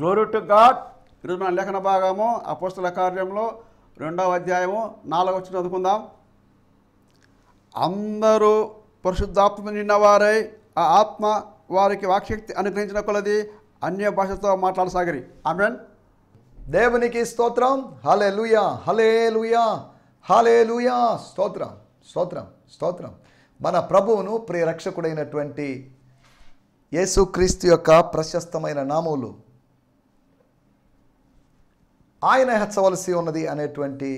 Glory to God. ఈరోజు మన లేఖన భాగము అపోస్తల కార్యంలో 2వ అధ్యాయము 4వ వచనం చదువుకుందాం. అందరూ పరిశుద్ధాత్మ నిన్నవారై ఆ ఆత్మ వారికి వాక్శక్తి అనుగ్రహించిన కొలది అన్య భాషతో మాట్లాడసాగిరి. ఆమేన్. దేవునికి స్తోత్రం. హల్లెలూయా, హల్లెలూయా, హల్లెలూయా. స్తోత్రం, స్తోత్రం, స్తోత్రం. మన ప్రభువును ప్రియ రక్షకుడైనటువంటి యేసుక్రీస్తు యొక్క ప్రశస్తమైన నామములు ఆయన హెచ్చవలసి ఉన్నది అనేటువంటి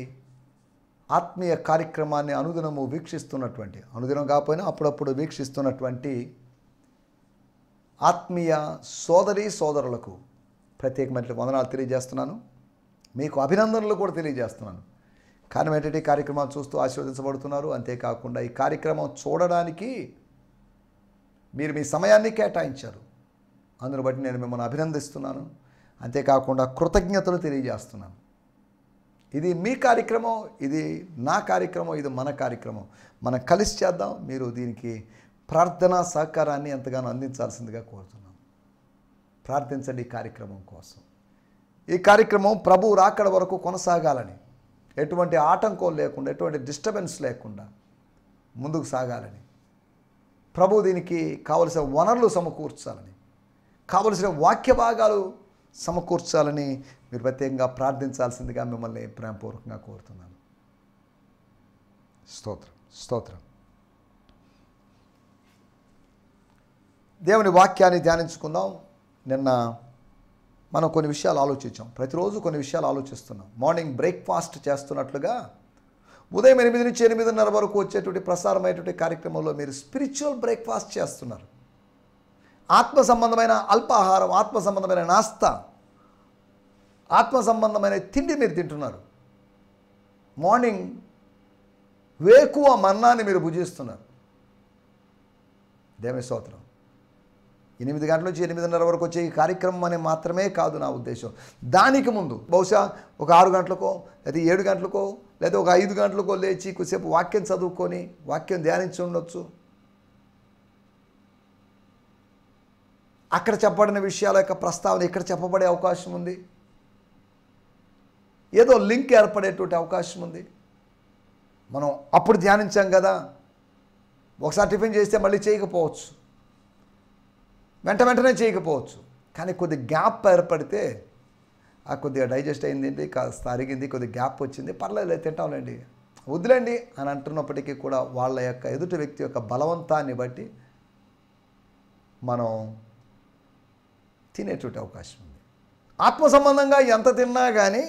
ఆత్మీయ కార్యక్రమాన్ని అనుదినము వీక్షిస్తున్నటువంటి, అనుదినం కాకపోయినా అప్పుడప్పుడు వీక్షిస్తున్నటువంటి ఆత్మీయ సోదరీ సోదరులకు ప్రత్యేకమైన వందనాలు తెలియజేస్తున్నాను. మీకు అభినందనలు కూడా తెలియజేస్తున్నాను. కాన్వెంటరీ కార్యక్రమాలు చూస్తూ ఆశీర్వదించబడుతున్నారు. అంతేకాకుండా ఈ కార్యక్రమం చూడడానికి మీరు మీ సమయాన్ని కేటాయించారు. అందును బట్టి నేను మిమ్మల్ని అభినందిస్తున్నాను. అంతేకాకుండా కృతజ్ఞతలు తెలియజేస్తున్నాను. ఇది మీ కార్యక్రమం, ఇది నా కార్యక్రమం, ఇది మన కార్యక్రమం. మనం కలిసి చేద్దాం. మీరు దీనికి ప్రార్థనా సహకారాన్ని ఎంతగానో అందించాల్సిందిగా కోరుతున్నాను. ప్రార్థించండి ఈ కార్యక్రమం కోసం. ఈ కార్యక్రమం ప్రభు రాకడ వరకు కొనసాగాలని, ఎటువంటి ఆటంకం లేకుండా, ఎటువంటి డిస్టర్బెన్స్ లేకుండా ముందుకు సాగాలని, ప్రభు దీనికి కావలసిన వనరులు సమకూర్చాలని, కావలసిన వాక్య భాగాలు సమకూర్చాలని మీరు ప్రత్యేకంగా ప్రార్థించాల్సిందిగా మిమ్మల్ని ప్రేమపూర్వకంగా కోరుతున్నాను. స్తోత్రం, స్తోత్రం. దేవుని వాక్యాన్ని ధ్యానించుకుందాం. నిన్న మనం కొన్ని విషయాలు ఆలోచించాం. ప్రతిరోజు కొన్ని విషయాలు ఆలోచిస్తున్నాం. మార్నింగ్ బ్రేక్ఫాస్ట్ చేస్తున్నట్లుగా ఉదయం 8 నుంచి 8:30 వరకు వచ్చేటువంటి ప్రసారమైనటువంటి కార్యక్రమంలో మీరు స్పిరిచువల్ బ్రేక్ఫాస్ట్ చేస్తున్నారు. ఆత్మ సంబంధమైన అల్పాహారం, ఆత్మ సంబంధమైన నాస్తా, ఆత్మ సంబంధమైన తిండి మీరు తింటున్నారు. మార్నింగ్ వేకువ మన్నాన్ని మీరు భుజిస్తున్నారు. దేవుని స్తోత్రం. 8 గంటల నుంచి 8:30 వరకు వచ్చే ఈ కార్యక్రమం అని మాత్రమే కాదు నా ఉద్దేశం. దానికి ముందు బహుశా ఒక 6 గంటలకో లేదా 7 గంటలకో లేదా ఒక 5 గంటలకో లేచి కొద్దిసేపు వాక్యం చదువుకొని వాక్యం ధ్యానించి ఉండొచ్చు. అక్కడ చెప్పబడిన విషయాల యొక్క ప్రస్తావన ఇక్కడ చెప్పబడే అవకాశం ఉంది. ఏదో లింక్ ఏర్పడేటువంటి అవకాశం ఉంది. మనం అప్పుడు ధ్యానించాం కదా, ఒకసారి టిఫిన్ చేస్తే మళ్ళీ చేయకపోవచ్చు, వెంటనే చేయకపోవచ్చు. కానీ కొద్ది గ్యాప్ ఏర్పడితే ఆ కొద్దిగా డైజెస్ట్ అయింది, కాస్త అరిగింది, కొద్ది గ్యాప్ వచ్చింది, పర్లేదు తింటాంలేండి, వద్దులేండి అని అంటున్నప్పటికీ కూడా వాళ్ళ యొక్క ఎదుటి వ్యక్తి యొక్క బలవంతాన్ని బట్టి మనం తినేటువంటి అవకాశం ఉంది. ఆత్మ సంబంధంగా ఎంత తిన్నా కానీ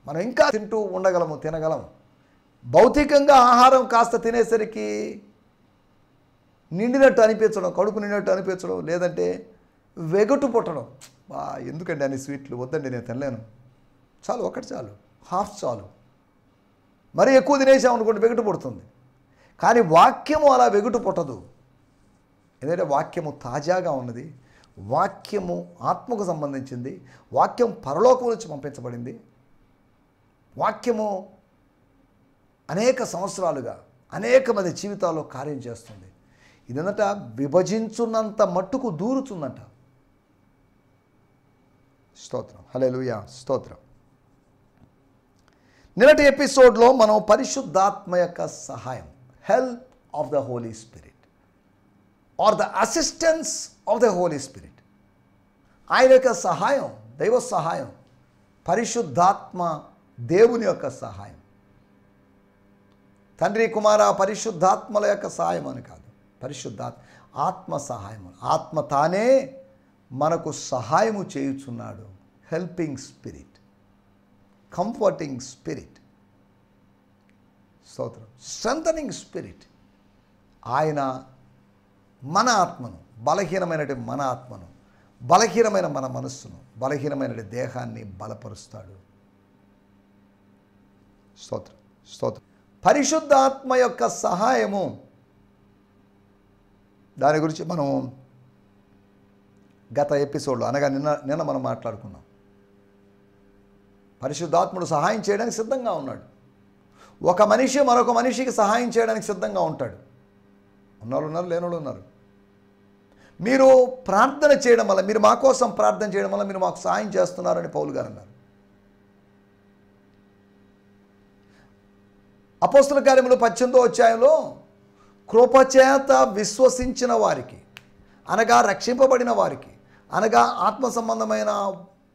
మనం ఇంకా తింటూ ఉండగలము, తినగలము. భౌతికంగా ఆహారం కాస్త తినేసరికి నిండినట్టు అనిపించడం, కడుపు నిండినట్టు అనిపించడం, లేదంటే వెగటు పుట్టడం. ఎందుకండి అన్ని స్వీట్లు, వద్దండి నేను తినలేను, చాలు ఒకటి చాలు, హాఫ్ చాలు. మరీ ఎక్కువ తినేసామనుకోండి వెగటు పుడుతుంది. కానీ వాక్యము అలా వెగటు పుట్టదు. ఎందుకంటే వాక్యము తాజాగా ఉన్నది, వాక్యము ఆత్మకు సంబంధించింది, వాక్యం పరలోకం నుంచి పంపించబడింది, వాక్యము అనేక సంవత్సరాలుగా అనేక మంది జీవితాల్లో కార్యం చేస్తుంది. ఇదంతా విభజించున్నంత మట్టుకు దూరుతుందంట. స్తోత్రం, హల్లెలూయా, స్తోత్రం. నిన్నటి ఎపిసోడ్లో మనం పరిశుద్ధాత్మ యొక్క సహాయం, help of the Holy Spirit or the assistance of the Holy Spirit, ఆయన యొక్క సహాయం, దైవ సహాయం, పరిశుద్ధాత్మ దేవుని యొక్క సహాయం, తండ్రి కుమార పరిశుద్ధాత్మల యొక్క సహాయం అని కాదు, పరిశుద్ధాత్మ ఆత్మ సహాయం. ఆత్మ తానే మనకు సహాయము చేయుచున్నాడు. హెల్పింగ్ స్పిరిట్, కంఫర్టింగ్ స్పిరిట్, స్తోత్రం, స్ట్రెంథనింగ్ స్పిరిట్. ఆయన మన ఆత్మను, బలహీనమైనటువంటి మన ఆత్మను, బలహీనమైన మన మనస్సును, బలహీనమైన దేహాన్ని బలపరుస్తాడు. స్తోత్రం, స్తోత్రం. పరిశుద్ధాత్మ యొక్క సహాయము, దాని గురించి మనం గత ఎపిసోడ్లో అనగా నిన్న మనం మాట్లాడుకున్నాం. పరిశుద్ధాత్ముడు సహాయం చేయడానికి సిద్ధంగా ఉన్నాడు. ఒక మనిషి మరొక మనిషికి సహాయం చేయడానికి సిద్ధంగా ఉంటాడు. ఉన్నోళ్ళు ఉన్నారు, లేనోళ్ళు ఉన్నారు. మీరు ప్రార్థన చేయడం వల్ల, మీరు మా కోసం ప్రార్థన చేయడం వల్ల మీరు మాకు సహాయం చేస్తున్నారని పౌలు గారు అన్నారు. అపోస్తల కార్యములు 18వ అధ్యాయంలో కృపచేత విశ్వసించిన వారికి, అనగా రక్షింపబడిన వారికి, అనగా ఆత్మ సంబంధమైన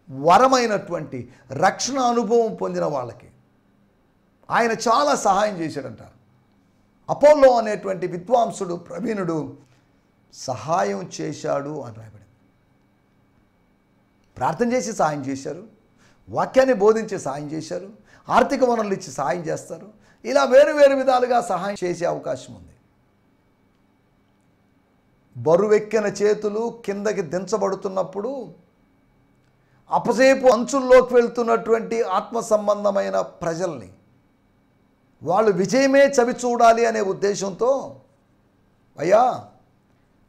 వరమైనటువంటి రక్షణ అనుభవం పొందిన వాళ్ళకి ఆయన చాలా సహాయం చేశాడంట. అపోల్లో అనేటువంటి విద్వాంసుడు, ప్రవీణుడు సహాయం చేశాడు అని రాయబడింది. ప్రార్థన చేసి సహాయం చేశారు, వాక్యాన్ని బోధించి సహాయం చేశారు, ఆర్థిక వనరులు ఇచ్చి సహాయం చేస్తారు. ఇలా వేరు వేరు విధాలుగా సహాయం చేసే అవకాశం ఉంది. బరువెక్కిన చేతులు కిందకి దించబడుతున్నప్పుడు అపసేపు అంచుల్లోకి వెళ్తున్నటువంటి ఆత్మ సంబంధమైన ప్రజల్ని వాళ్ళు విజయమే చవి చూడాలి అనే ఉద్దేశంతో, అయ్యా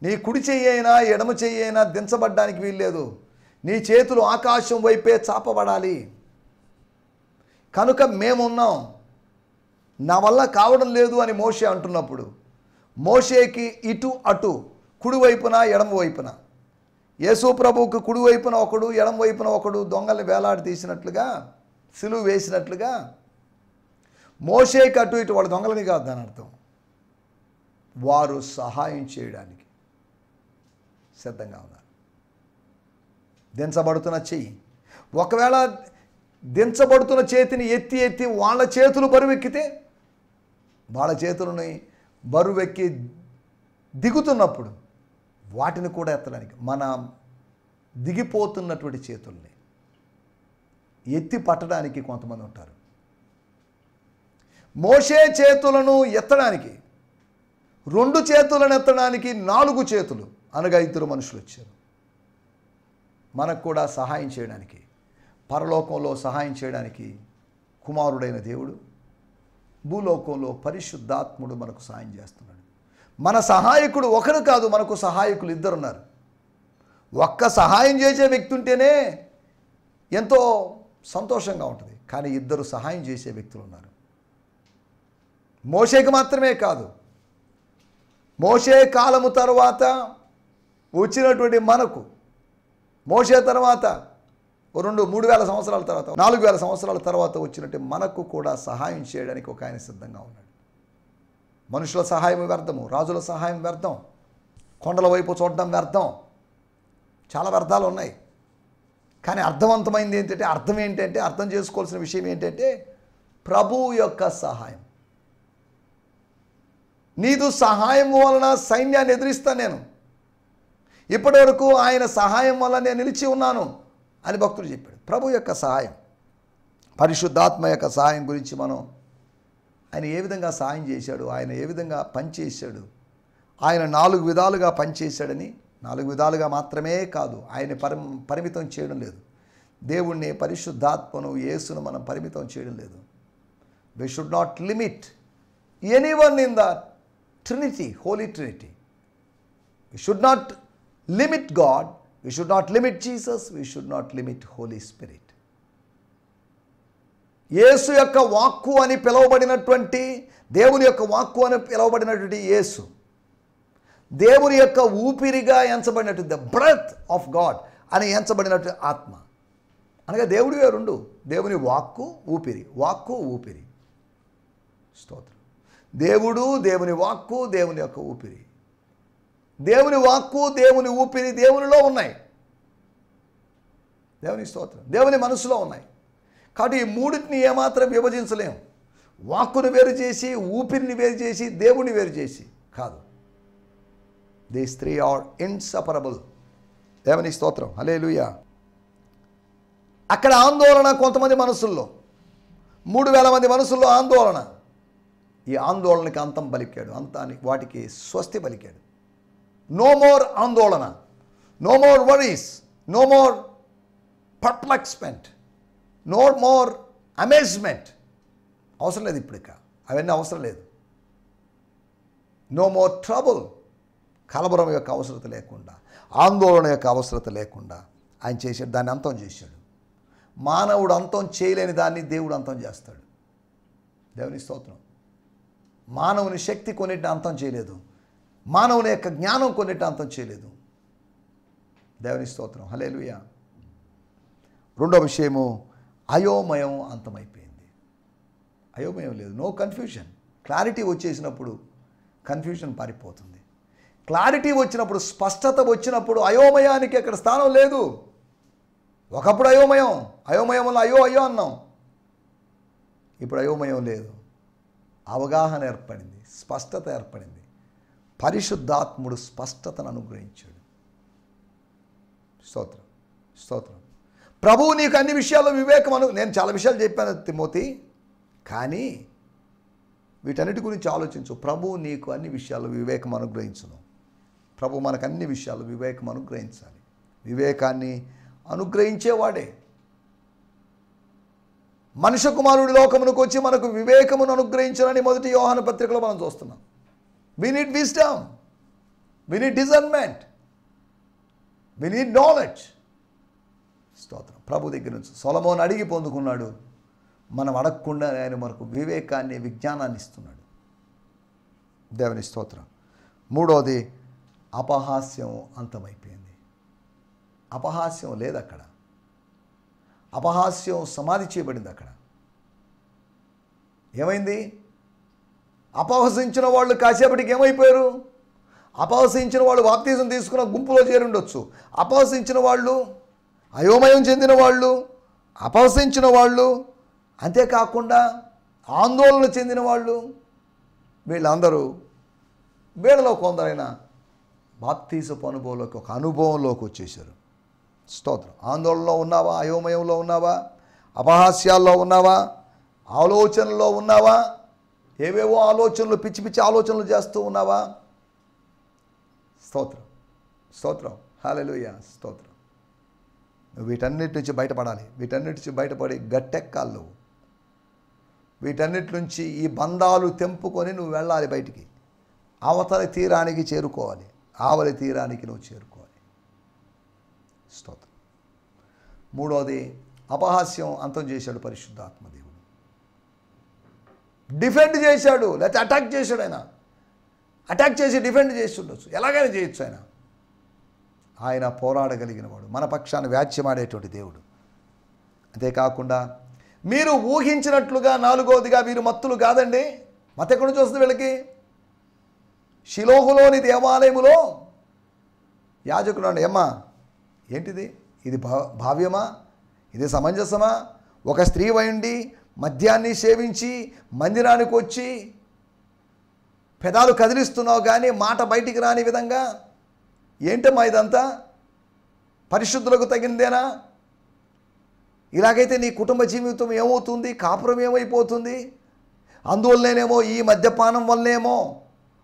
నీ కుడి చెయ్యి అయినా ఎడమ చెయ్యి అయినా దించబడ్డానికి వీల్లేదు, నీ చేతులు ఆకాశం వైపే చాపబడాలి, కనుక మేమున్నాం, నా వల్ల కావడం లేదు అని మోషే అంటున్నప్పుడు మోషేకి ఇటు అటు కుడివైపున ఎడమ వైపున, యేసు ప్రభువుకు కుడివైపున ఒకడు ఎడమ వైపున ఒకడు దొంగల్ని వేలాడి తీసినట్లుగా, సిలువ వేసినట్లుగా మోషేకి అటు ఇటు వాడు దొంగలని కాదు దాని అర్థం, వారు సహాయం చేయడానికి సిద్ధంగా ఉన్నారు. దించబడుతున్న చెయ్యి, ఒకవేళ దించబడుతున్న చేతిని ఎత్తి ఎత్తి వాళ్ళ చేతులు బరువెక్కితే, వాళ్ళ చేతులని బరువెక్కి దిగుతున్నప్పుడు వాటిని కూడా ఎత్తడానికి, మన దిగిపోతున్నటువంటి చేతుల్ని ఎత్తి పట్టడానికి కొంతమంది ఉంటారు. మోషే చేతులను ఎత్తడానికి, 2 చేతులను ఎత్తడానికి 4 చేతులు, అనగా 2 మనుషులు వచ్చారు. మనకు కూడా సహాయం చేయడానికి, పరలోకంలో సహాయం చేయడానికి కుమారుడైన దేవుడు, భూలోకంలో పరిశుద్ధాత్ముడు మనకు సహాయం చేస్తున్నాడు. మన సహాయకుడు ఒకరు కాదు, మనకు సహాయకులు 2 ఉన్నారు. ఒక్క సహాయం చేసే వ్యక్తి ఉంటేనే ఎంతో సంతోషంగా ఉంటుంది, కానీ 2 సహాయం చేసే వ్యక్తులు ఉన్నారు. మోషేకి మాత్రమే కాదు, మోషే కాలము తర్వాత వచ్చినటువంటి మనకు, మోషే తర్వాత 3,000 సంవత్సరాల తర్వాత, 4,000 సంవత్సరాల తర్వాత వచ్చినట్టు మనకు కూడా సహాయం చేయడానికి ఒక ఆయన సిద్ధంగా ఉన్నాడు. మనుషుల సహాయం వ్యర్థము, రాజుల సహాయం వ్యర్థం, కొండల వైపు చూడడం వ్యర్థం, చాలా వ్యర్థాలు ఉన్నాయి. కానీ అర్థవంతమైంది ఏంటంటే, అర్థం చేసుకోవాల్సిన విషయం ఏంటంటే ప్రభువు యొక్క సహాయం. నీదు సహాయం వలన సైన్యాన్ని ఎదిరిస్తాను నేను, ఇప్పటి వరకు ఆయన సహాయం వల్ల నేను నిలిచి ఉన్నాను అని భక్తుడు చెప్పాడు. ప్రభు యొక్క సహాయం, పరిశుద్ధాత్మ యొక్క సహాయం గురించి మనం, ఆయన ఏ విధంగా సహాయం చేశాడు, ఆయన ఏ విధంగా పనిచేశాడు, ఆయన 4 విధాలుగా పనిచేశాడని, 4 విధాలుగా మాత్రమే కాదు, ఆయన పరిమితం చేయడం లేదు. దేవుణ్ణి, పరిశుద్ధాత్మను, యేసును మనం పరిమితం చేయడం లేదు. We should not limit anyone in the Trinity, holy Trinity. We should not limit God, we should not limit Jesus, we should not limit holy spirit. యేసు యొక్క వాక్కు అని పిలువబడినటువంటి, దేవుని యొక్క వాక్కు అని పిలువబడినటువంటి యేసు, దేవుని యొక్క ఊపిరిగా ఎంచబడినట్టు, ద బ్రెత్ ఆఫ్ గాడ్ అని ఎంచబడినట్టు ఆత్మ, అనగా దేవుడివే 2, దేవుని వాక్కు ఊపిరి, వాక్కు ఊపిరి. స్తోత్రం. దేవుడు, దేవుని వాక్కు, దేవుని యొక్క ఊపిరి. దేవుని వాక్కు, దేవుని ఊపిరి దేవునిలో ఉన్నాయి. దేవుని స్తోత్రం. దేవుని మనసులో ఉన్నాయి. కాబట్టి ఈ మూడింటిని ఏమాత్రం విభజించలేము. వాక్కును వేరు చేసి, ఊపిరిని వేరు చేసి, దేవుని వేరు చేసి కాదు. These 3 are inseparable. దేవుని స్తోత్రం. హల్లెలూయా. అక్కడ ఆందోళన కొంతమంది మనసుల్లో, 3,000 మంది మనసుల్లో ఆందోళన. ఈ ఆందోళనకి అంతం పలికాడు, అంతానికి వాటికి స్వస్తి పలికాడు. నో మోర్ ఆందోళన, no more worries, no more perplexment, no more amazement. అవసరం లేదు ఇప్పుడు, ఇక అవన్నీ అవసరం లేదు. నో మోర్ ట్రబుల్, కలవరం యొక్క అవసరత లేకుండా, ఆందోళన యొక్క అవసరత లేకుండా ఆయన చేశాడు. దాన్ని అంతం చేశాడు. మానవుడు అంతం చేయలేని దాన్ని దేవుడు అంతం చేస్తాడు. దేవుని స్తోత్రం. మానవుని శక్తి కొన్నిటిని అంతం చేయలేదు, మానవుని యొక్క జ్ఞానం కొన్నిటిని అంతం చేయలేదు, దేవుని స్తోత్రం, హల్లెలూయా. రెండో విషయము, అయోమయం అంతమైపోయింది. అయోమయం లేదు, నో కన్ఫ్యూషన్. క్లారిటీ వచ్చేసినప్పుడు కన్ఫ్యూషన్ పారిపోతుంది. క్లారిటీ వచ్చినప్పుడు, స్పష్టత వచ్చినప్పుడు అయోమయానికి అక్కడ స్థానం లేదు. ఒకప్పుడు అయోమయం వల్ల అయ్యో అన్నాం. ఇప్పుడు అయోమయం లేదు, అవగాహన ఏర్పడింది, స్పష్టత ఏర్పడింది. పరిశుద్ధాత్ముడు స్పష్టతను అనుగ్రహించాడు. స్తోత్రం, స్తోత్రం. ప్రభువు నీకు అన్ని విషయాల్లో వివేకం నేను చాలా విషయాలు చెప్పాను తిమోతి, కానీ వీటన్నిటి గురించి ఆలోచించు. ప్రభువు నీకు అన్ని విషయాల్లో వివేకం అనుగ్రహించును. ప్రభు మనకు అన్ని విషయాలు వివేకం అనుగ్రహించాలి. వివేకాన్ని అనుగ్రహించేవాడే. మనుష్య కుమారుడి లోకమునకు వచ్చి మనకు వివేకమును అనుగ్రహించాలని మొదటి యోహాను పత్రికలో మనం చూస్తున్నాం. We need wisdom, we need discernment, we need knowledge. స్తోత్రం. ప్రభు దగ్గర నుంచి సొలొమోను అడిగి పొందుకున్నాడు, మనం అడగకుండా ఆయన మనకు వివేకాన్ని, విజ్ఞానాన్ని ఇస్తున్నాడు. దేవుని స్తోత్రం. మూడోది, అపహాస్యం అంతమైపోయింది. అపహాస్యం లేదు అక్కడ. అపహాస్యం సమాధి చేయబడింది అక్కడ. ఏమైంది? అపహసించిన వాళ్ళు కాసేపటికి ఏమైపోయారు? అపహసించిన వాళ్ళు బాప్తిజం తీసుకున్న గుంపులో చేరుండొచ్చు. అపహసించిన వాళ్ళు, అయోమయం చెందిన వాళ్ళు, అపహసించిన వాళ్ళు, అంతేకాకుండా ఆందోళన చెందిన వాళ్ళు, వీళ్ళందరూ వీళ్ళలో కొందరైనా బాప్తిజపు అనుభవంలోకి, ఒక అనుభవంలోకి వచ్చేసారు. స్తోత్రం. ఆందోళనలో ఉన్నావా? అయోమయంలో ఉన్నావా? అపహాస్యాల్లో ఉన్నావా? ఆలోచనలో ఉన్నావా? ఏవేవో ఆలోచనలు, పిచ్చి పిచ్చి ఆలోచనలు చేస్తూ ఉన్నావా? స్తోత్రం, స్తోత్రం, హల్లెలూయా, స్తోత్రం. నువ్వు వీటన్నిటి నుంచి బయటపడాలి. వీటన్నిటి నుంచి బయటపడి గట్టెక్కాలి. నువ్వు వీటన్నిటి నుంచి ఈ బంధాలు తెంపుకొని నువ్వు వెళ్ళాలి బయటికి. అవతలి తీరానికి చేరుకోవాలి. ఆవలి తీరానికి నువ్వు చేరుకోవాలి. స్తోత్రం. మూడోది, అపహాస్యం అంతం చేశాడు పరిశుద్ధాత్మదేవుడు. డిఫెండ్ చేశాడు, లేకపోతే అటాక్ చేశాడు. ఆయన అటాక్ చేసి డిఫెండ్ చేసి ఉండొచ్చు, ఎలాగైనా చేయొచ్చు. ఆయన పోరాడగలిగిన వాడు, మన పక్షాన్ని వ్యాజ్యమాడేటువంటి దేవుడు. అంతేకాకుండా మీరు ఊహించినట్లుగా నాలుగోదిగా వీరు మత్తులు కాదండి. మత ఎక్కడి నుంచి వస్తుంది వీళ్ళకి? షిలోహులోని దేవాలయములో యాజకుడు అండి, అమ్మా ఏంటిది? ఇది భావ్యమా? ఇది సమంజసమా? ఒక స్త్రీ అయ్యుండి మద్యాన్ని సేవించి మందిరానికి వచ్చి పెదాలు కదిలిస్తున్నావు కానీ మాట బయటికి రాని విధంగా, ఏంటమ్మా ఇదంతా? పరిశుద్ధులకు తగిందేనా? ఇలాగైతే నీ కుటుంబ జీవితం ఏమవుతుంది? కాపురం ఏమైపోతుంది? అందువల్లనేమో, ఈ మద్యపానం వల్లనేమో,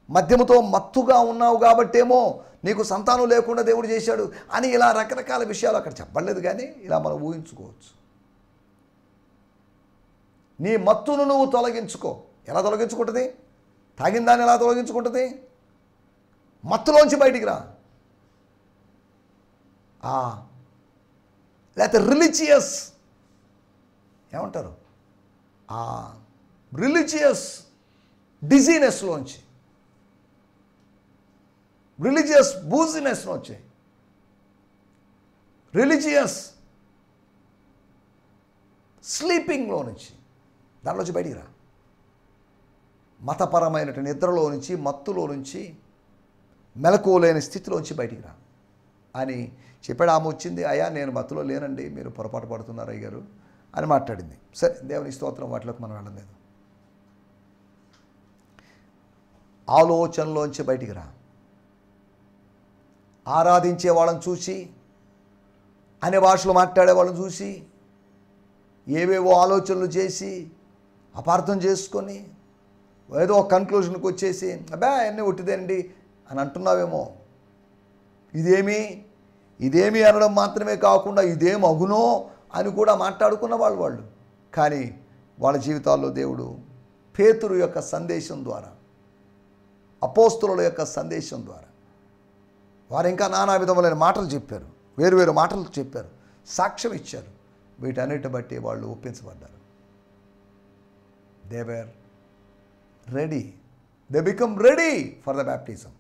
మద్యముతో మత్తుగా ఉన్నావు కాబట్టేమో నీకు సంతానం లేకుండా దేవుడు చేశాడు అని ఇలా రకరకాల విషయాలు అక్కడ చెప్పలేదు. కానీ ఇలా మనం ఊహించుకోవచ్చు. నీ మత్తును నువ్వు తొలగించుకో. ఎలా తొలగించుకుంటుంది? తాగిన దాన్ని ఎలా తొలగించుకుంటుంది? మత్తులోంచి బయటికి రా. లేకపోతే రిలీజియస్ ఏమంటారు, రిలీజియస్ డిజీనెస్లోంచి, రిలీజియస్ బూజినెస్లో వచ్చాయి, రిలీజియస్ స్లీపింగ్లో నుంచి, దానిలోంచి బయటికి రా. మతపరమైన నిద్రలో నుంచి, మత్తులో నుంచి, మెలకువలేని స్థితిలోంచి బయటికి రా అని చెప్పాడు. ఆమె వచ్చింది, అయ్యా నేను మత్తులో లేనండి, మీరు పొరపాటు పడుతున్నారు అయ్యారు అని మాట్లాడింది. సరే, దేవుని స్తోత్రం, వాటిలోకి మనం వెళ్ళలేదు. ఆలోచనలోంచి బయటికి రా. ఆరాధించే వాళ్ళని చూసి, అనే భాషలు మాట్లాడే వాళ్ళని చూసి, ఏవేవో ఆలోచనలు చేసి అపార్థం చేసుకొని ఏదో ఒక కన్క్లూషన్కి వచ్చేసి అబ్బా అన్నీ ఒట్టిదేండి అని అంటున్నావేమో. ఇదేమి అనడం మాత్రమే కాకుండా ఇదేం అగునో అని కూడా మాట్లాడుకున్న వాళ్ళు. కానీ వాళ్ళ జీవితాల్లో దేవుడు పేతురు యొక్క సందేశం ద్వారా, అపోస్తుల యొక్క సందేశం ద్వారా వారు ఇంకా నానా విధములైన మాటలు చెప్పారు, వేరు మాటలు చెప్పారు, సాక్ష్యం ఇచ్చారు. వీటన్నిటిని బట్టి వాళ్ళు ఒప్పించబడ్డారు. They were ready, they become ready for the baptism.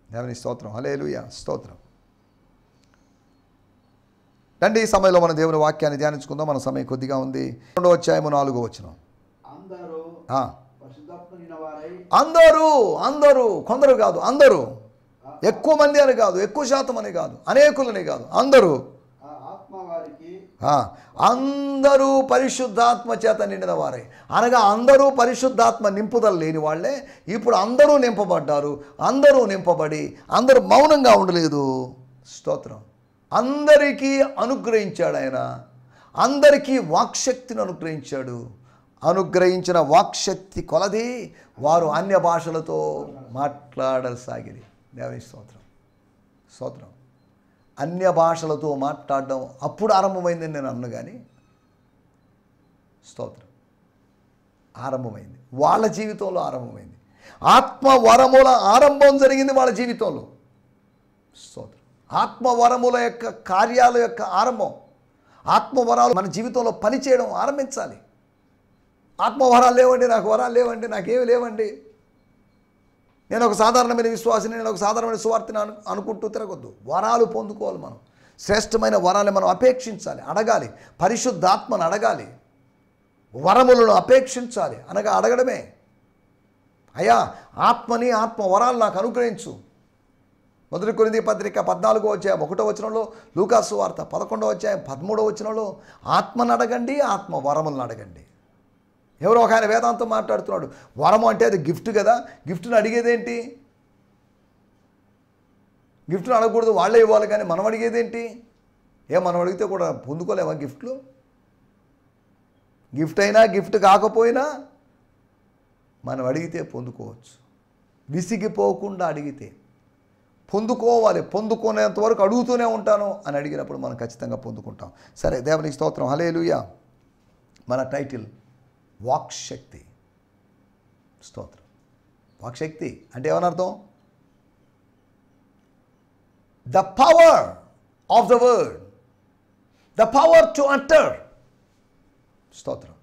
దేవుని స్తోత్రం, హల్లెలూయా, స్తోత్రం. రండి ఈ సమయంలో మన దేవుని వాక్యాన్ని ధ్యానించుకుందాం. మన సమయం కొద్దిగా ఉంది. 2వ అధ్యాయము 4వ వచనం. అందరూ అందరూ కొందరు కాదు, అందరూ. ఎక్కువ మంది అని కాదు, ఎక్కువ శాతం అని కాదు, అనేకులని కాదు, అందరూ. అందరూ పరిశుద్ధాత్మ చేత నిండిన వారే. అనగా అందరూ పరిశుద్ధాత్మ నింపుదల లేని వాళ్ళే ఇప్పుడు అందరూ నింపబడ్డారు. అందరూ నింపబడి అందరూ మౌనంగా ఉండలేదు. స్తోత్రం. అందరికీ అనుగ్రహించాడు ఆయన. అందరికీ వాక్శక్తిని అనుగ్రహించాడు. అనుగ్రహించిన వాక్శక్తి కొలది వారు అన్య భాషలతో మాట్లాడసాగిరి. దేవుని స్తోత్రం. స్తోత్రం. అన్య భాషలతో మాట్లాడడం అప్పుడు ఆరంభమైందని నేను అన్ను, కానీ స్తోత్రం ఆరంభమైంది వాళ్ళ జీవితంలో. ఆరంభమైంది ఆత్మ వరముల ఆరంభం జరిగింది వాళ్ళ జీవితంలో. స్తోత్రం. ఆత్మ వరముల యొక్క కార్యాల యొక్క ఆరంభం. ఆత్మవరాలు మన జీవితంలో పనిచేయడం ఆరంభించాలి. ఆత్మవరాలు లేవండి, నాకు వరాలు లేవండి, నాకేమి లేవండి, నేను ఒక సాధారణమైన విశ్వాసిని, నేను ఒక సాధారణమైన సువార్తని అనుకుంటూ తిరగొద్దు. వరాలు పొందుకోవాలి. మనం శ్రేష్టమైన వరాలు మనం అపేక్షించాలి, అడగాలి. పరిశుద్ధాత్మను అడగాలి, వరములను అపేక్షించాలి. అనగా అడగడమే, అయ్యా ఆత్మని, ఆత్మ వరాలు నాకు అనుగ్రహించు. 1 కొరింథీ పత్రిక 14వ అధ్యాయం 1వ వచనంలో, లూకాసు వార్త 11వ అధ్యాయం 13వ వచనంలో ఆత్మను అడగండి, ఆత్మ వరములను అడగండి. ఎవరో ఒక ఆయన వేదాంతం మాట్లాడుతున్నాడు. వరము అంటే అది గిఫ్ట్ కదా, గిఫ్ట్ని అడిగేదేంటి? గిఫ్ట్ని అడగకూడదు, వాళ్ళే ఇవ్వాలి, కానీ మనం అడిగేదేంటి? మనం అడిగితే కూడా పొందుకోలేమా గిఫ్ట్లు? గిఫ్ట్ అయినా గిఫ్ట్ కాకపోయినా మనం అడిగితే పొందుకోవచ్చు. విసిగిపోకుండా అడిగితే పొందుకోవాలి. పొందుకునేంత వరకు అడుగుతూనే ఉంటాను అని అడిగినప్పుడు మనం ఖచ్చితంగా పొందుకుంటాం. సరే, దేవునికి స్తోత్రం. హల్లెలూయా. మన టైటిల్ వాక్శక్తి. స్తోత్రం. వాక్శక్తి అంటే ఏమనర్థం? The power of the word, the power to utter. స్తోత్రం.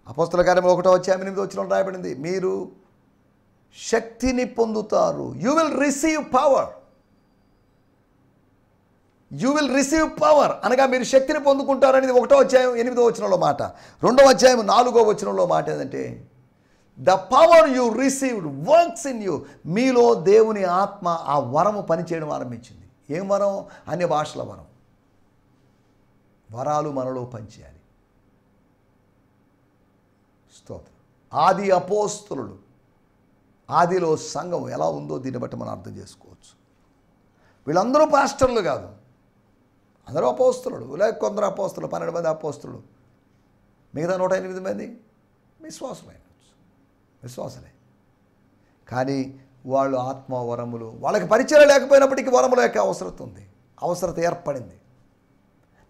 అపోస్తల కార్యములు 1వ అధ్యాయం 8వ వచనంలో రాయబడింది, మీరు శక్తిని పొందుతారు. You will receive power. You will receive power అనగా మీరు శక్తిని పొందుకుంటారు అనేది 1వ అధ్యాయం 8వ వచనంలో మాట. 2వ అధ్యాయం 4వ వచనంలో మాట ఏంటంటే, the power you received works in you. మీలో దేవుని ఆత్మ ఆ వరము పనిచేయడం ఆరంభించింది. ఏం వరం? అన్య భాషల వరం. వరాలు మనలో పనిచేయాలి. స్తోత్రం. ఆది అపోస్తలులు, ఆదిలో సంఘం ఎలా ఉందో దీన్ని బట్టి మనం అర్థం చేసుకోవచ్చు. వీళ్ళందరూ పాస్టర్లు కాదు, అందరూ అపోస్తలుడు. లేక కొందరు అపోస్తలు, 12 మంది అపోస్తలుడు, మిగతా 108 మంది విశ్వాసులే. కానీ వాళ్ళు ఆత్మ వరములు, వాళ్ళకి పరిచర్య లేకపోయినప్పటికీ వరముల యొక్క అవసరత ఉంది. అవసరత ఏర్పడింది.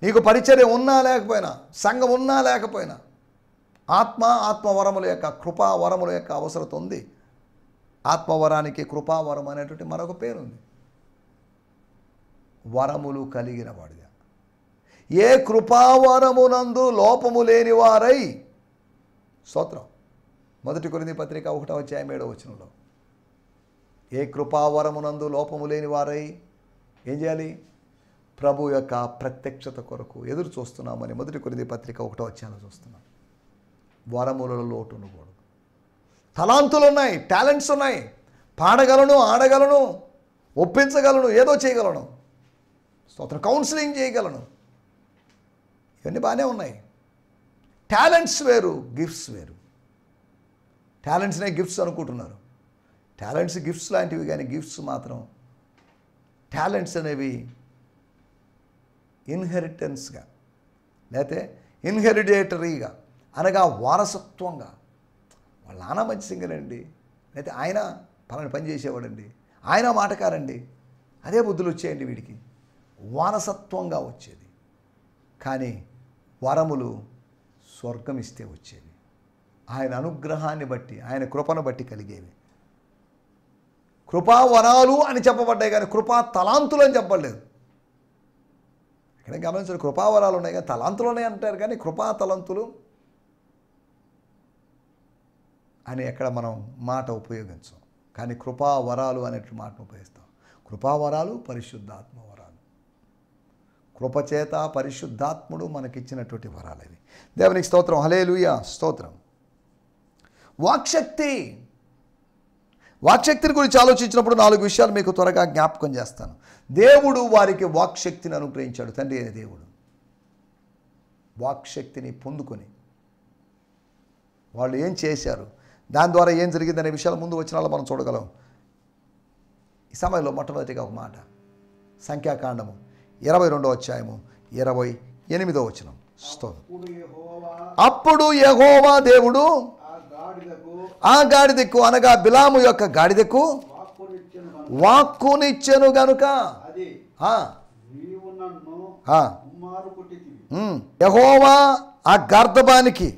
నీకు పరిచర్య ఉన్నా లేకపోయినా, సంఘం ఉన్నా లేకపోయినా, ఆత్మవరముల యొక్క, కృపా వరముల యొక్క అవసరత ఉంది. ఆత్మవరానికి కృపావరం అనేటువంటి మరొక పేరు ఉంది. వరములు కలిగిన వాడిగా, ఏ కృపావరమునందు లోపము లేని వారై. స్తోత్రం. 1 కొరింథీ పత్రిక 1వ అధ్యాయం 7వ వచనంలో, ఏ కృపావరమునందు లోపము లేని వారై ఏం చేయాలి? ప్రభు యొక్క ప్రత్యక్షత కొరకు ఎదురు చూస్తున్నామని 1 కొరింథీ పత్రిక 1వ అధ్యాయంలో చూస్తున్నాం. వరములలో లోటు ఉండకూడదు. తలాంతులు ఉన్నాయి, టాలెంట్స్ ఉన్నాయి, పాడగలను, ఆడగలను, ఒప్పించగలను, ఏదో చేయగలను, స్తోత్రం, కౌన్సిలింగ్ చేయగలను, ఇవన్నీ బాగానే ఉన్నాయి. టాలెంట్స్ వేరు, గిఫ్ట్స్ వేరు. టాలెంట్స్నే గిఫ్ట్స్ అనుకుంటున్నారు. టాలెంట్స్ గిఫ్ట్స్ లాంటివి, కానీ గిఫ్ట్స్ మాత్రం, టాలెంట్స్ అనేవి ఇన్హెరిటెన్స్గా లేకపోతే ఇన్హెరిడేటరీగా, అనగా వారసత్వంగా. వాళ్ళ నాన్న మంచి సింగర్ అండి, లేకపోతే ఆయన పలానా పని చేసేవాడండి, ఆయన మాటకారండి, అదే బుద్ధులు వచ్చేయండి వీడికి, వారసత్వంగా వచ్చేది. కానీ వరములు స్వర్గం ఇస్తే వచ్చేవి, ఆయన అనుగ్రహాన్ని బట్టి, ఆయన కృపను బట్టి కలిగేవి. కృపావరాలు అని చెప్పబడ్డాయి, కానీ కృపా తలాంతులు అని చెప్పలేదు. ఇక్కడ గమనించారు, కృపావరాలు ఉన్నాయి కానీ తలాంతులు ఉన్నాయి అంటారు, కానీ కృపా తలంతులు అని ఎక్కడ మనం మాట ఉపయోగించాం. కానీ కృపావరాలు అనేటువంటి మాటను ఉపయోగిస్తాం. కృపావరాలు, పరిశుద్ధాత్మ వరాలు. కృపచేత పరిశుద్ధాత్ముడు మనకిచ్చినటువంటి వరాలు ఇవి. దేవునికి స్తోత్రం. హల్లెలూయా. స్తోత్రం. వాక్శక్తిని గురించి ఆలోచించినప్పుడు 4 విషయాలు మీకు త్వరగా జ్ఞాపకం చేస్తాను. దేవుడు వారికి వాక్శక్తిని అనుగ్రహించాడు. తండ్రి అయిన దేవుడు వాక్శక్తిని పొందుకొని వాళ్ళు ఏం చేశారు, దాని ద్వారా ఏం జరిగిందనే విషయాలు ముందు వచ్చిన మనం చూడగలం. ఈ సమయంలో మొట్టమొదటిగా ఒక మాట, సంఖ్యాకాండము 22వ అధ్యాయము 28వ వచనం. అప్పుడు యెహోవా దేవుడు ఆ గాడిదకు అనగా బిలాము యొక్క గాడిదకు వాక్కునిచ్చెను గనుక యెహోవా ఆ గర్దబానికి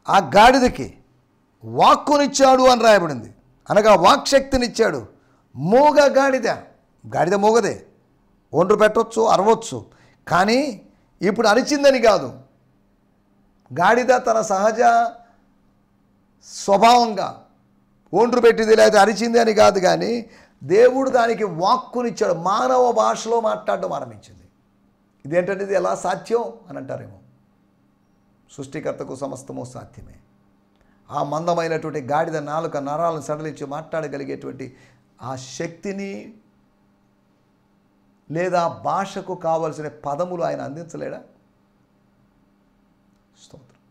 ఆ గాడిదకి వాక్కునిచ్చాడు అని రాయబడింది. అనగా వాక్శక్తినిచ్చాడు. మూగ గాడిద మూగదే, ఒండ్రు పెట్టవచ్చు, అరవచ్చు. కానీ ఇప్పుడు అరిచిందని కాదు, గాడిద తన సహజ స్వభావంగా ఒండ్రు పెట్టింది లేకపోతే అరిచింది అని కాదు, కానీ దేవుడు దానికి వాక్కునిచ్చాడు. మానవ భాషలో మాట్లాడడం ఆరంభించింది. ఇదేంటంటే ఇది ఎలా సాధ్యం అని అంటారేమో. సృష్టికర్తకు సమస్తము సాధ్యమే. ఆ మందమైనటువంటి గాడిద నాలుక నరాలను సడలించి మాట్లాడగలిగేటువంటి ఆ శక్తిని లేదా భాషకు కావలసిన పదములు ఆయన అందించలేడా? స్తోత్రం.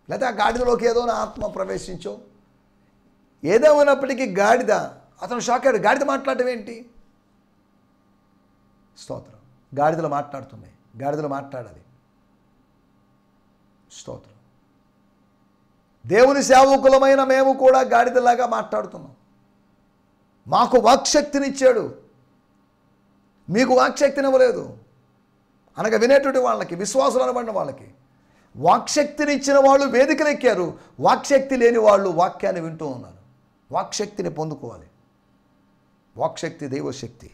లేదా ఆ గాడిదలోకి ఏదో నా ఆత్మ ప్రవేశించో, ఏదేమైనప్పటికీ గాడిద అతను షాక్ అయ్యాడు. గాడిద మాట్లాడటం ఏంటి? స్తోత్రం. గాడిదలు మాట్లాడుతున్నాయి, గాడిదలు మాట్లాడాలి. స్తోత్రం. దేవుని సేవకులమైన మేము కూడా గాడిదలాగా మాట్లాడుతున్నాం. మాకు వాక్శక్తినిచ్చాడు, మీకు వాక్శక్తిని ఇవ్వలేదు. అనగా వినేటువంటి వాళ్ళకి, విశ్వాసులు అనబడిన వాళ్ళకి వాక్శక్తినిచ్చిన వాళ్ళు వేదికలు ఎక్కారు. వాక్శక్తి లేని వాళ్ళు వాక్యాన్ని వింటూ ఉన్నారు. వాక్శక్తిని పొందుకోవాలి. వాక్శక్తి దైవశక్తి.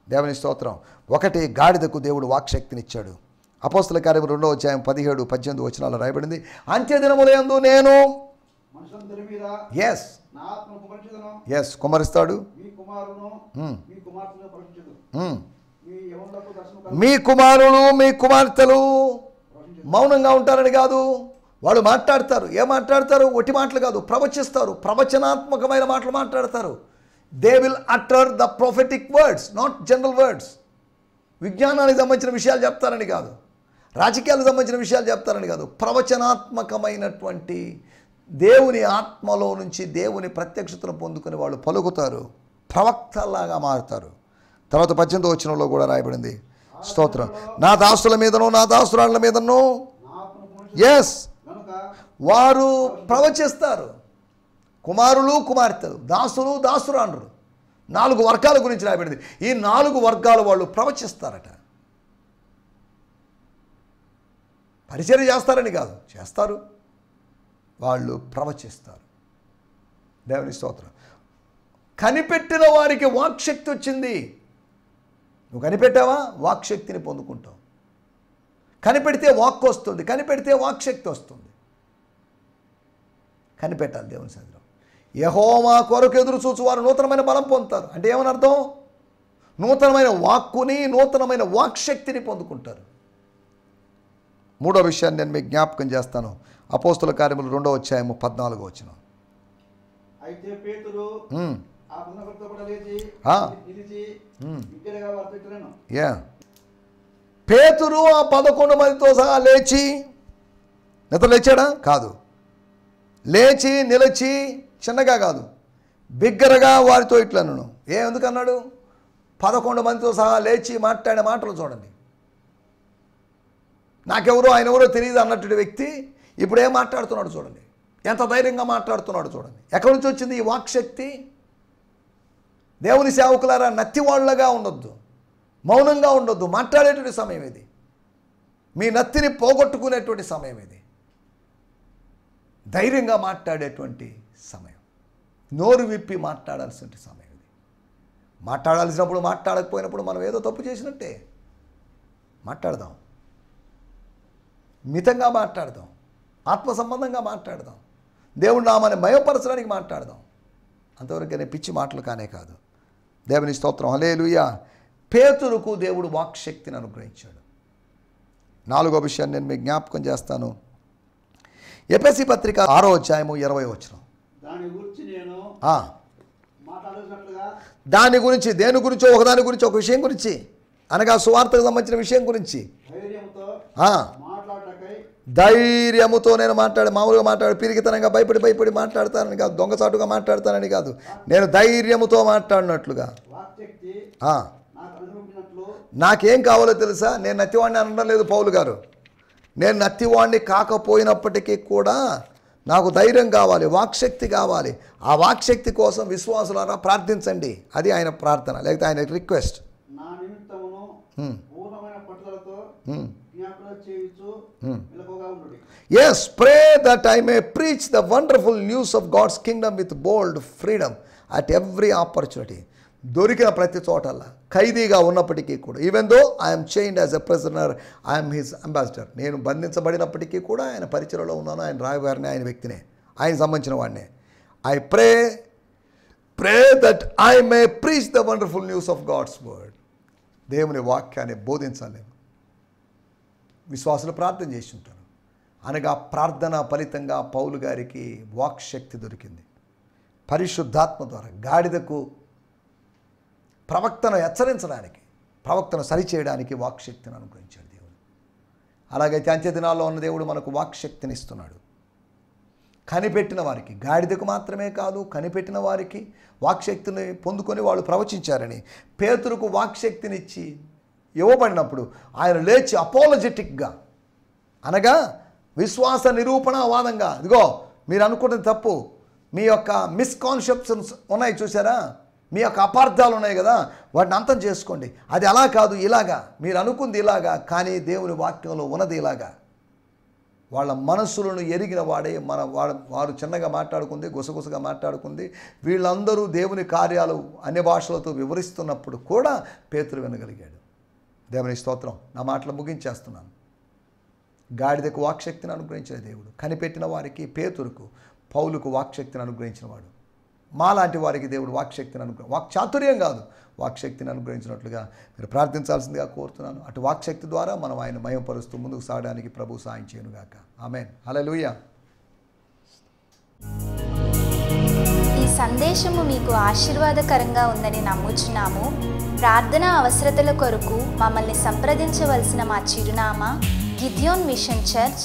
దేవుని స్తోత్రం. 1 గాడిదకు దేవుడు వాక్శక్తినిచ్చాడు. అపోస్తల కార్యం 2వ అధ్యాయం 17, 18 వచనాలు రాయబడింది. అంత్యదినములందు నేను కుమరిస్తాడు, మీ కుమారులు మీ కుమార్తెలు మౌనంగా ఉంటారని కాదు, వాళ్ళు మాట్లాడతారు. ఏం మాట్లాడతారు? ఒట్టి మాటలు కాదు, ప్రవచిస్తారు. ప్రవచనాత్మకమైన మాటలు మాట్లాడతారు. They will utter the prophetic words, not general words. విజ్ఞానానికి సంబంధించిన విషయాలు చెప్తారని కాదు, రాజకీయాలకు సంబంధించిన విషయాలు చెప్తారని కాదు, ప్రవచనాత్మకమైనటువంటి దేవుని ఆత్మలో నుంచి దేవుని ప్రత్యక్షతను పొందుకుని వాళ్ళు పలుకుతారు, ప్రవక్తలాగా మారుతారు. తర్వాత 18వ వచనంలో కూడా రాయబడింది. స్తోత్రం. నా దాసుల మీదను నా దాసురాళ్ళ మీదను వారు ప్రవచిస్తారు. కుమారులు కుమార్తెలు, దాసులు దాసురాండ్రు, 4 వర్గాల గురించి రాయబడింది. ఈ 4 వర్గాల వాళ్ళు ప్రవచిస్తారట. పరిచర్య చేస్తారని కాదు, చేస్తారు. వాళ్ళు ప్రవచిస్తారు. దేవుని స్తోత్రం. కనిపెట్టిన వారికి వాక్శక్తి వచ్చింది. నువ్వు కనిపెట్టావా? వాక్శక్తిని పొందుకుంటావు. కనిపెడితే వాక్కు వస్తుంది, కనిపెడితే వాక్శక్తి వస్తుంది. కనిపెట్టాలి దేవుని సన్నిధిలో. యెహోవా కొరకు ఎదురు చూచు వారు నూతనమైన బలం పొందుతారు. అంటే ఏమని అర్థం? నూతనమైన వాక్కుని, నూతనమైన వాక్శక్తిని పొందుకుంటారు. 3వ విషయాన్ని నేను మీకు జ్ఞాపకం చేస్తాను. అపోస్తల కార్యములు 2వ అధ్యాయము 14వ వచనం. అయితే పేతురు పేతురు ఆ 11 మందితో సహా లేచి, నిద్ర లేచాడా? కాదు. లేచి నిలిచి, చిన్నగా కాదు, బిగ్గరగా వారితో ఇట్లనను. ఎందుకన్నాడు? 11 మందితో సహా లేచి మాట్లాడే మాటలు చూడండి. నాకెవరో ఆయన ఎవరో తెలియదు అన్నటువంటి వ్యక్తి ఇప్పుడు ఏం మాట్లాడుతున్నాడు చూడండి. ఎంత ధైర్యంగా మాట్లాడుతున్నాడు చూడండి. ఎక్కడి నుంచి వచ్చింది ఈ వాక్శక్తి? దేవుని సేవకులారా, నత్తివాళ్ళగా ఉండొద్దు, మౌనంగా ఉండొద్దు. మాట్లాడేటువంటి సమయం ఇది. మీ నత్తిని పోగొట్టుకునేటువంటి సమయం ఇది. ధైర్యంగా మాట్లాడేటువంటి సమయం, నోరు విప్పి మాట్లాడాల్సిన సమయం ఇది. మాట్లాడాల్సినప్పుడు మాట్లాడకపోయినప్పుడు మనం ఏదో తప్పు చేసినట్టే. మాట్లాడదాం, మితంగా మాట్లాడదాం, ఆత్మ సంబంధంగా మాట్లాడదాం, దేవుడి నామాన్ని మయపరచడానికి మాట్లాడదాం. అంతవరకనే పిచ్చి మాటలు కానే కాదు. దేవుని స్తోత్రం. హల్లెలూయా. పేతురుకు దేవుడు వాక్శక్తిని అనుగ్రహించాడు. 4వ విషయాన్ని నేను మీకు జ్ఞాపకం చేస్తాను. ఎఫెసీ పత్రిక 6వ అధ్యాయము 20వ వచనం. దాని గురించి నేను మాట్లాడుతున్నట్లుగా, దాని గురించి, దేని గురించో ఒకదాని గురించి, ఒక విషయం గురించి, అనగా సువార్తకు సంబంధించిన విషయం గురించి ధైర్యముతో నేను మామూలుగా పిరిగితనంగా భయపడి మాట్లాడతానని కాదు, దొంగచాటుగా మాట్లాడతానని కాదు, నేను ధైర్యముతో మాట్లాడినట్లుగా. నాకేం కావాలో తెలుసా? నేను నత్తివాడిని అనడం లేదు పౌలు గారు. నేను నత్తివాడిని కాకపోయినప్పటికీ కూడా నాకు ధైర్యం కావాలి, వాక్శక్తి కావాలి. ఆ వాక్శక్తి కోసం విశ్వాసులారా ప్రార్థించండి. అది ఆయన ప్రార్థన, లేకపోతే ఆయన request. Yes, pray that I may preach the wonderful news of God's kingdom with bold freedom at every opportunity. దొరికిన ప్రతి చోటల్లా ఖైదీగా ఉన్నప్పటికీ కూడా, even though I'm chained as a prisoner, I'm his ambassador. నేను బంధించబడినప్పటికీ కూడా ఆయన పరిచయలో ఉన్నాను. ఆయన రాయవారిని, ఆయన వ్యక్తినే, ఆయన సంబంధించిన వాడినే. I pray that I may preach the wonderful news of God's word. దేవుని వాక్యాన్ని బోధించాలి. విశ్వాసులు ప్రార్థన చేసి ఉంటారు. అనగా ప్రార్థన ఫలితంగా పౌలు గారికి వాక్శక్తి దొరికింది. పరిశుద్ధాత్మ ద్వారా గాడిదకు ప్రవక్తను హెచ్చరించడానికి, ప్రవక్తను సరిచేయడానికి వాక్శక్తిని అనుగ్రహించాడు దేవుడు. అలాగైతే అంత్య దినాల్లో ఉన్న దేవుడు మనకు వాక్శక్తిని ఇస్తున్నాడు. కనిపెట్టిన వారికి, గాడిదకు మాత్రమే కాదు, కనిపెట్టిన వారికి వాక్శక్తిని పొందుకొని వాళ్ళు ప్రవచించారని పేతురుకు వాక్శక్తినిచ్చి ఇవ్వబడినప్పుడు ఆయన లేచి అపోలజెటిక్గా, అనగా విశ్వాస నిరూపణవాదంగా, ఇదిగో మీరు అనుకున్నది తప్పు, మీ యొక్క మిస్కాన్సెప్షన్స్ ఉన్నాయి చూసారా, మీ యొక్క అపార్థాలు ఉన్నాయి కదా, వాటిని అంతం చేసుకోండి. అది అలా కాదు, ఇలాగా, మీరు అనుకుంది ఇలాగా, కానీ దేవుని వాక్యంలో ఉన్నది ఇలాగా. వాళ్ళ మనస్సులను ఎరిగిన వాడే వారు చిన్నగా మాట్లాడుకుంది, గుసగుసగా మాట్లాడుకుంది. వీళ్ళందరూ దేవుని కార్యాలు అన్ని భాషలతో వివరిస్తున్నప్పుడు కూడా పేతురు వినగలిగాడు. దేవుని స్తోత్రం. నా మాటలు ముగించేస్తున్నాను. గాడిదకు వాక్శక్తిని అనుగ్రహించిన దేవుడు కనిపెట్టిన వారికి, పేతురుకు, పౌలుకు వాక్శక్తిని అనుగ్రహించిన వాడు. మాలాంటి వారికి దేవుడు వాక్శక్తిని వాక్చాతుర్యం కాదు, వాక్శక్తిని అనుగ్రహించినట్లుగా మీరు ప్రార్థించాల్సిందిగా కోరుతున్నాను. అటు వాక్శక్తి ద్వారా మనం ఆయన మహిమపరుస్తూ ముందుకు సాగడానికి ప్రభు సాయం చేయనుగాక. ఆమేన్. హల్లెలూయా. ఈ సందేశము మీకు ఆశీర్వాదకరంగా ఉందని నమ్ముచున్నాము. ప్రార్థన అవసరతల కొరకు మమ్మల్ని సంప్రదించవలసిన మా చిరునామా గిద్యోన్ మిషన్ చర్చ్,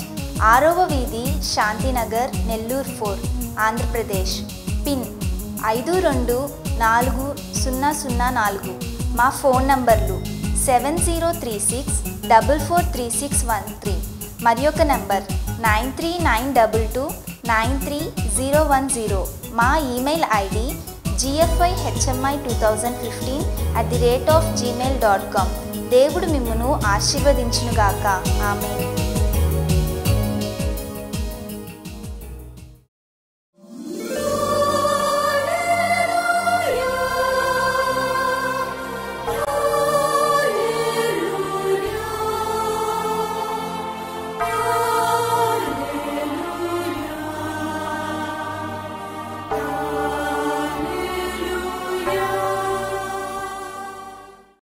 6వ వీధి, శాంతినగర్, నెల్లూరు 4, ఆంధ్రప్రదేశ్. పిన్ 524004. మా ఫోన్ నంబర్లు 7036443613 మరి ఒక నంబర్ 9392293010. మా ఈమెయిల్ ఐడి gfihmi2015@gmail.com. దేవుడు మిమ్మును ఆశీర్వదించునుగాక. ఆమేన్.